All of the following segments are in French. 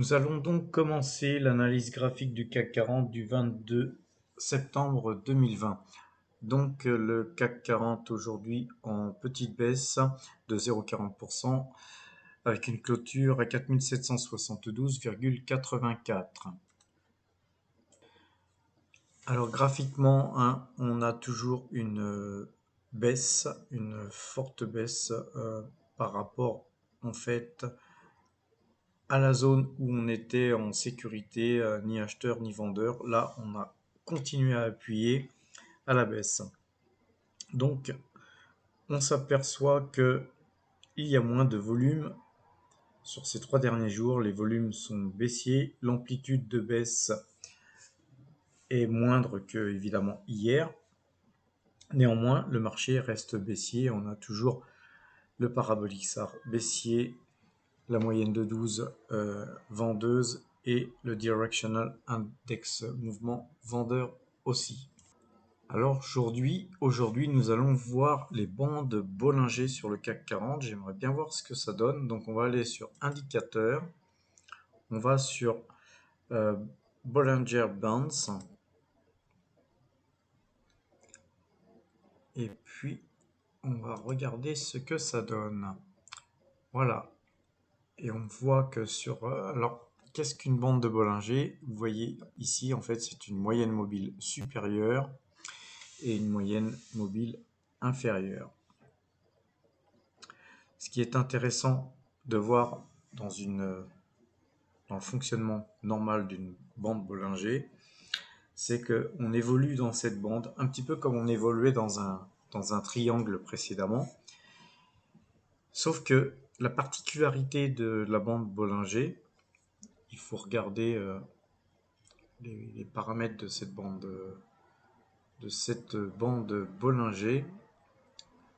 Nous allons donc commencer l'analyse graphique du CAC 40 du 22 septembre 2020. Donc le CAC 40 aujourd'hui en petite baisse de 0,40% avec une clôture à 4772,84. Alors graphiquement, on a toujours une baisse, une forte baisse par rapport en fait à la zone où on était en sécurité, ni acheteur ni vendeur. Là, on a continué à appuyer à la baisse. Donc, on s'aperçoit que il y a moins de volume sur ces 3 derniers jours. Les volumes sont baissiers. L'amplitude de baisse est moindre que évidemment hier. Néanmoins, le marché reste baissier. On a toujours le parabolique SAR baissier, la moyenne de 12 vendeuse et le Directional Index mouvement vendeur aussi. Alors aujourd'hui, nous allons voir les bandes Bollinger sur le CAC 40. J'aimerais bien voir ce que ça donne. Donc on va aller sur indicateur. On va sur Bollinger Bands. Et puis on va regarder ce que ça donne. Voilà. Et on voit que sur... alors, qu'est-ce qu'une bande de Bollinger? Vous voyez ici, en fait, c'est une moyenne mobile supérieure et une moyenne mobile inférieure. Ce qui est intéressant de voir dans le fonctionnement normal d'une bande Bollinger, c'est qu'on évolue dans cette bande un petit peu comme on évoluait dans un triangle précédemment. Sauf que la particularité de la bande Bollinger, il faut regarder les paramètres de cette bande Bollinger.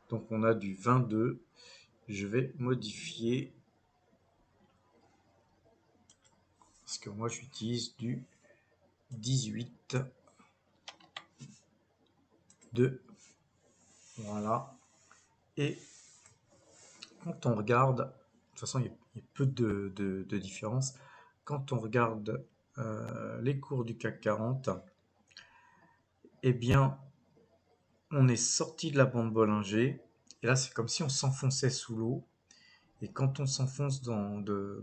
Donc on a du 22. Je vais modifier parce que moi j'utilise du 18 2. Voilà. Et quand on regarde, de toute façon il y a peu de différence. Quand on regarde les cours du CAC 40, eh bien on est sorti de la bande Bollinger. Et là c'est comme si on s'enfonçait sous l'eau. Et quand on s'enfonce de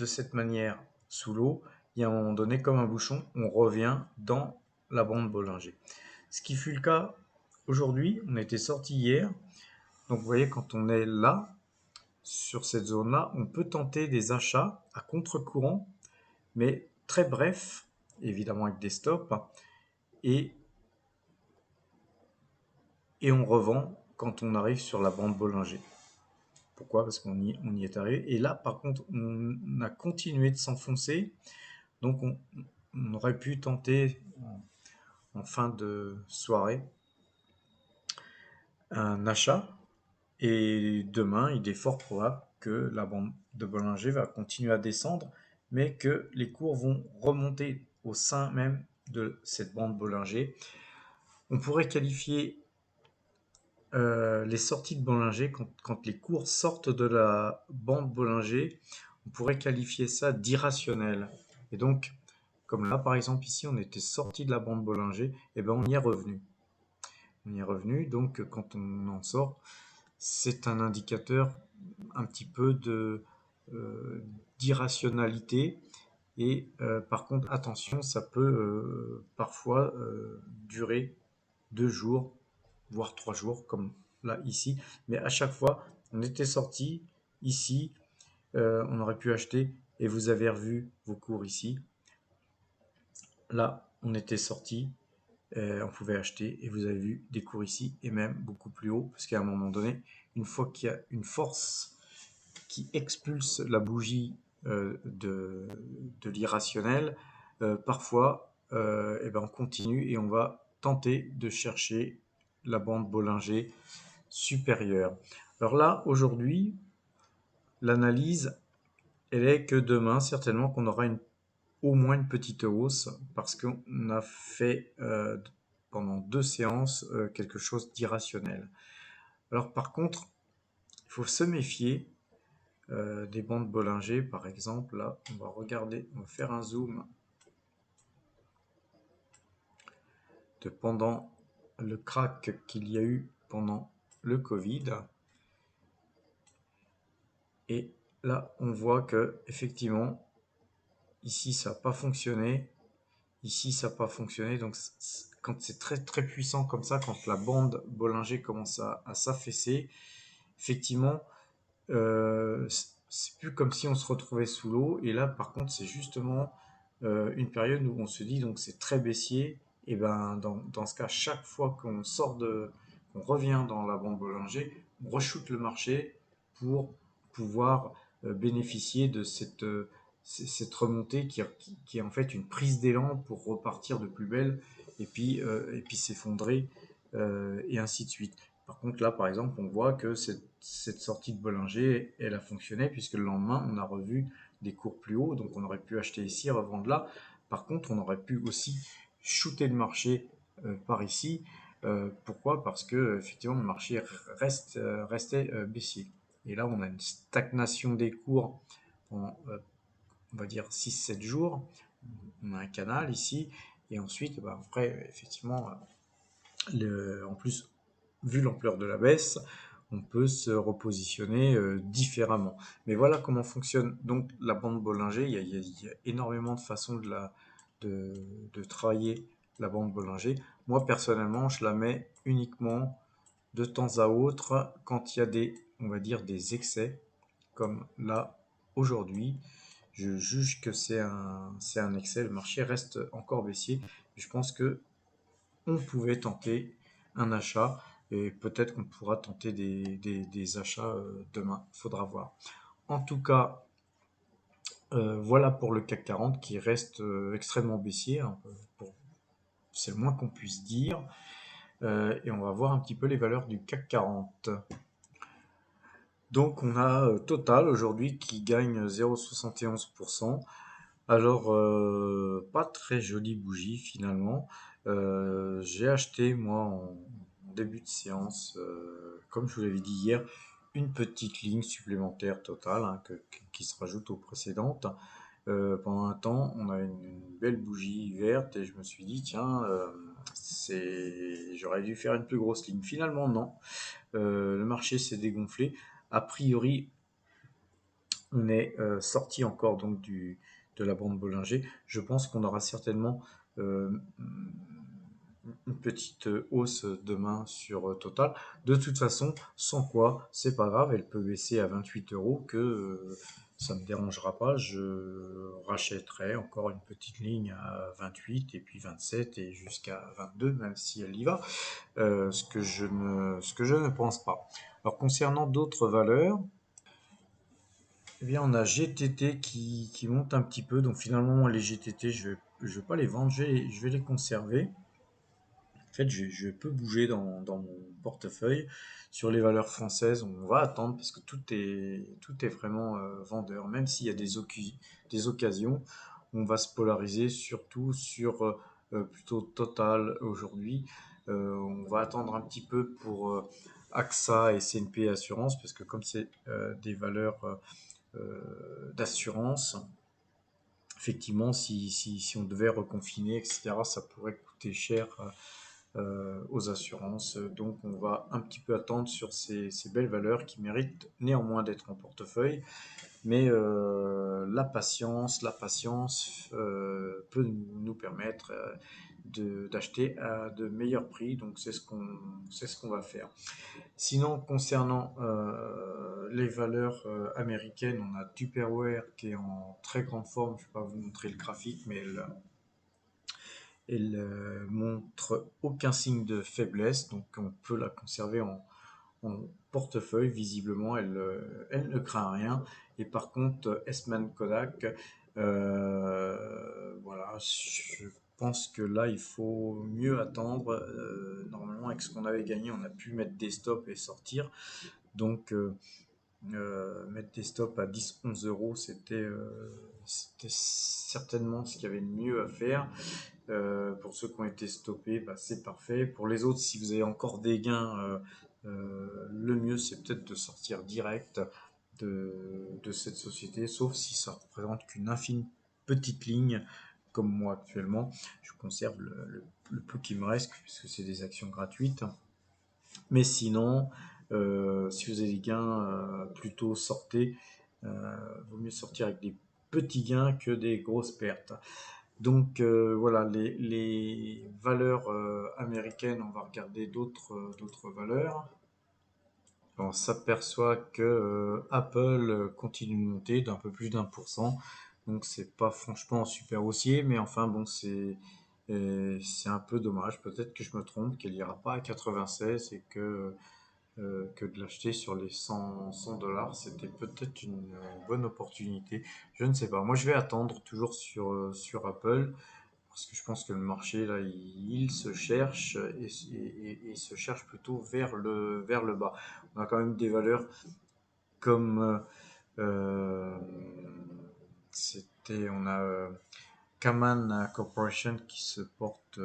cette manière sous l'eau, il y a un moment donné, comme un bouchon, on revient dans la bande Bollinger. Ce qui fut le cas aujourd'hui, on était sorti hier. Donc vous voyez, quand on est là, sur cette zone-là, on peut tenter des achats à contre-courant, mais très brefs, évidemment avec des stops, et on revend quand on arrive sur la bande Bollinger. Pourquoi? Parce qu'on y est arrivé. Et là, par contre, on a continué de s'enfoncer. Donc, on aurait pu tenter en fin de soirée un achat. Et demain, il est fort probable que la bande de Bollinger va continuer à descendre, mais que les cours vont remonter au sein même de cette bande Bollinger. On pourrait qualifier les sorties de Bollinger, quand les cours sortent de la bande Bollinger, on pourrait qualifier ça d'irrationnel. Et donc, comme là par exemple ici, on était sorti de la bande Bollinger, et ben on y est revenu. On y est revenu, donc quand on en sort, c'est un indicateur un petit peu d'irrationalité. Et par contre, attention, ça peut parfois durer 2 jours, voire 3 jours, comme là ici. Mais à chaque fois, on était sorti ici, on aurait pu acheter, et vous avez revu vos cours ici. Là, on était sorti, on pouvait acheter, et vous avez vu des cours ici, et même beaucoup plus haut, parce qu'à un moment donné, une fois qu'il y a une force qui expulse la bougie de l'irrationnel, parfois, eh ben on continue et on va tenter de chercher la bande Bollinger supérieure. Alors là, aujourd'hui, l'analyse, elle est que demain, certainement qu'on aura au moins une petite hausse parce qu'on a fait pendant 2 séances quelque chose d'irrationnel. Alors par contre, il faut se méfier des bandes Bollinger, par exemple. Là, on va regarder, on va faire un zoom de pendant le crack qu'il y a eu pendant le Covid. Et là, on voit que effectivement, ici, ça n'a pas fonctionné. Ici, ça n'a pas fonctionné. Donc, quand c'est très très puissant comme ça, quand la bande Bollinger commence à s'affaisser, effectivement, c'est plus comme si on se retrouvait sous l'eau. Et là, par contre, c'est justement une période où on se dit, donc c'est très baissier. Et ben, dans ce cas, chaque fois qu'on revient dans la bande Bollinger, on re-shoot le marché pour pouvoir bénéficier de cette remontée qui est en fait une prise d'élan pour repartir de plus belle et puis s'effondrer et ainsi de suite. Par contre, là, par exemple, on voit que cette sortie de Bollinger, elle a fonctionné puisque le lendemain, on a revu des cours plus hauts, donc on aurait pu acheter ici, revendre là. Par contre, on aurait pu aussi shooter le marché par ici. Pourquoi? Parce que effectivement, le marché restait baissier. Et là, on a une stagnation des cours en, on va dire, 6-7 jours. On a un canal ici. Et ensuite, bah, après, effectivement, en plus, vu l'ampleur de la baisse, on peut se repositionner différemment. Mais voilà comment fonctionne donc la bande Bollinger. Il y a énormément de façons de, de travailler la bande Bollinger. Moi, personnellement, je la mets uniquement de temps à autre quand il y a on va dire, des excès, comme là, aujourd'hui. Je juge que c'est un excès. Le marché reste encore baissier. Je pense que on pouvait tenter un achat et peut-être qu'on pourra tenter des achats demain. Il faudra voir. En tout cas, voilà pour le CAC 40 qui reste extrêmement baissier, hein, c'est le moins qu'on puisse dire. Et on va voir un petit peu les valeurs du CAC 40. Donc on a Total aujourd'hui qui gagne 0,71%. Alors, pas très jolie bougie finalement. J'ai acheté moi en début de séance, comme je vous l'avais dit hier, une petite ligne supplémentaire totale hein, qui se rajoute aux précédentes. Pendant un temps, on a une belle bougie verte et je me suis dit, tiens, j'aurais dû faire une plus grosse ligne. Finalement, non. Le marché s'est dégonflé. A priori, on est sorti encore donc de la bande Bollinger. Je pense qu'on aura certainement euh, une petite hausse demain sur Total. De toute façon, sans quoi, c'est pas grave, elle peut baisser à 28 euros que ça me dérangera pas. Je rachèterai encore une petite ligne à 28 et puis 27 et jusqu'à 22, même si elle y va, ce que je ne pense pas. Alors concernant d'autres valeurs, eh bien, on a GTT qui monte un petit peu. Donc finalement, les GTT, je vais pas les vendre, je vais les conserver. En fait, je peux bouger dans mon portefeuille. Sur les valeurs françaises, on va attendre parce que tout est vraiment vendeur. Même s'il y a des occasions, on va se polariser surtout sur plutôt Total aujourd'hui. On va attendre un petit peu pour AXA et CNP Assurance parce que comme c'est des valeurs d'assurance. Effectivement, si on devait reconfiner, etc., ça pourrait coûter cher aux assurances. Donc, on va un petit peu attendre sur ces belles valeurs qui méritent néanmoins d'être en portefeuille. Mais la patience peut nous permettre d'acheter à de meilleurs prix. Donc, c'est ce qu'on va faire. Sinon, concernant les valeurs américaines, on a Tupperware qui est en très grande forme. Je ne vais pas vous montrer le graphique, mais elle montre aucun signe de faiblesse, donc on peut la conserver en portefeuille. Visiblement, elle ne craint rien. Et par contre, Eastman Kodak, voilà, je pense que là, il faut mieux attendre. Normalement, avec ce qu'on avait gagné, on a pu mettre des stops et sortir. Donc, mettre des stops à 10-11 euros, c'était certainement ce qu'il y avait de mieux à faire. Pour ceux qui ont été stoppés, bah, c'est parfait. Pour les autres, si vous avez encore des gains, le mieux c'est peut-être de sortir direct de cette société, sauf si ça représente qu'une infime petite ligne, comme moi actuellement. Je conserve le peu qui me reste, puisque c'est des actions gratuites. Mais sinon, si vous avez des gains, plutôt sortez. Vaut mieux sortir avec des petits gains que des grosses pertes. Donc voilà, les valeurs américaines, on va regarder d'autres valeurs. On s'aperçoit que Apple continue de monter d'un peu plus d'1%. Donc c'est pas franchement super haussier, mais enfin bon, c'est un peu dommage. Peut-être que je me trompe, qu'elle ira pas à 96 et que de l'acheter sur les 100 dollars, c'était peut-être une bonne opportunité. Je ne sais pas. Moi, je vais attendre toujours sur Apple parce que je pense que le marché là, il se cherche et se cherche plutôt vers le bas. On a quand même des valeurs comme euh, on a Kaman Corporation qui se porte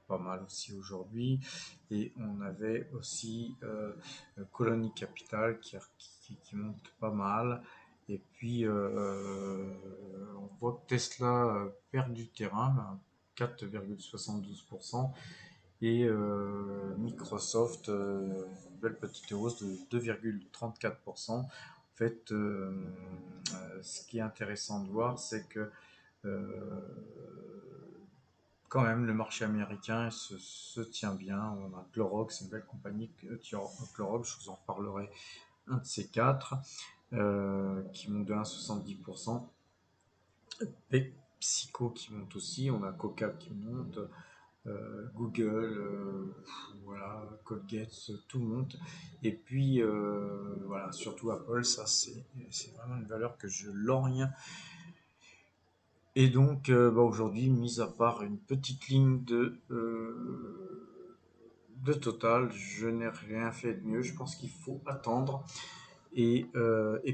pas mal aussi aujourd'hui. Et on avait aussi Colony Capital qui monte pas mal. Et puis on voit que Tesla perd du terrain, 4,72%. Et Microsoft, belle petite hausse de 2,34%. En fait, ce qui est intéressant de voir, c'est que euh, quand même, le marché américain se tient bien. On a Clorox, une belle compagnie, Clorox, je vous en reparlerai un de ces quatre, qui monte de 1,70%. PepsiCo qui monte aussi, on a Coca qui monte, Google, voilà, Colgate, tout monte. Et puis, voilà, surtout Apple, ça c'est vraiment une valeur que je lorgne. Et donc, bah, aujourd'hui, mis à part une petite ligne de total, je n'ai rien fait de mieux. Je pense qu'il faut attendre et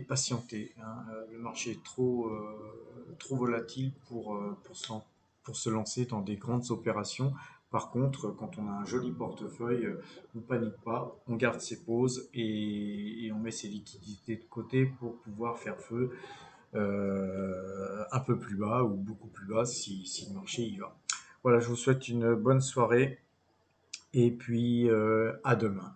patienter, hein. Le marché est trop volatile pour se lancer dans des grandes opérations. Par contre, quand on a un joli portefeuille, on ne panique pas, on garde ses pauses et on met ses liquidités de côté pour pouvoir faire feu un peu plus bas ou beaucoup plus bas si le marché y va. Voilà, je vous souhaite une bonne soirée et puis à demain.